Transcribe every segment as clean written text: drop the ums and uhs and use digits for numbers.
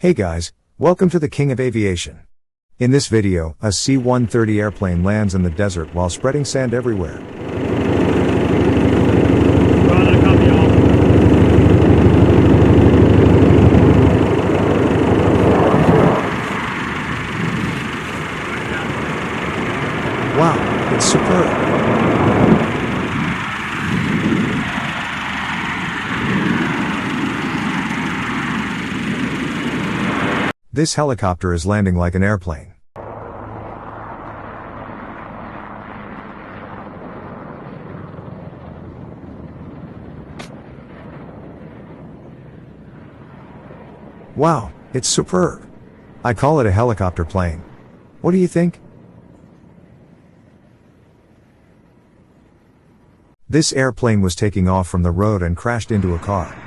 Hey guys, welcome to the King of Aviation. In this video, a C-130 airplane lands in the desert while spreading sand everywhere. Wow, it's superb. This helicopter is landing like an airplane. Wow, it's superb. I call it a helicopter plane. What do you think? This airplane was taking off from the road and crashed into a car.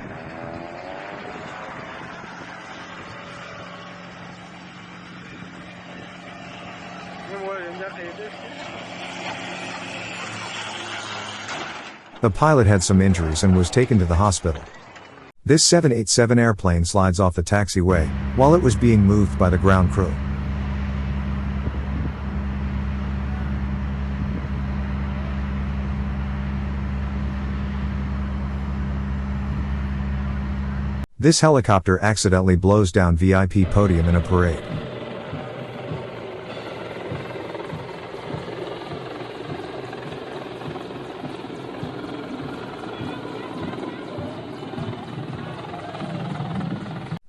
The pilot had some injuries and was taken to the hospital. This 787 airplane slides off the taxiway while it was being moved by the ground crew. This helicopter accidentally blows down VIP podium in a parade.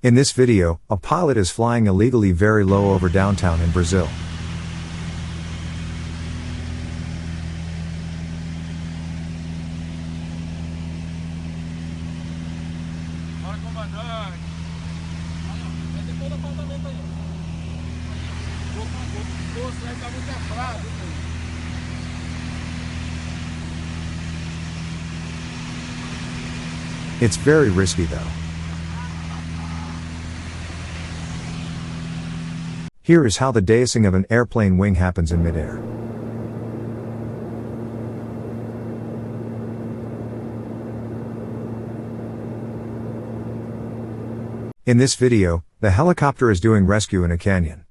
In this video, a pilot is flying illegally very low over downtown in Brazil. It's very risky though. Here is how the deicing of an airplane wing happens in midair. In this video, the helicopter is doing rescue in a canyon.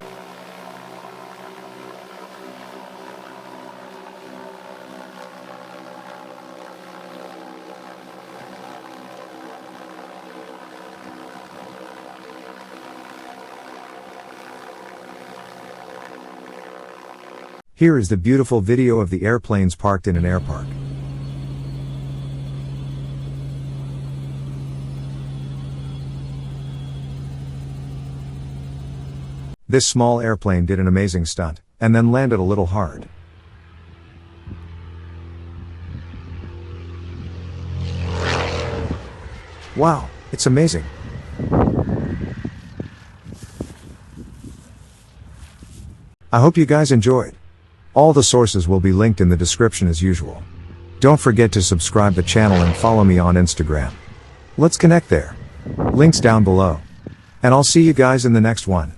Here is the beautiful video of the airplanes parked in an air park. This small airplane did an amazing stunt, and then landed a little hard. Wow, it's amazing. I hope you guys enjoyed. All the sources will be linked in the description as usual. Don't forget to subscribe the channel and follow me on Instagram. Let's connect there. Links down below. And I'll see you guys in the next one.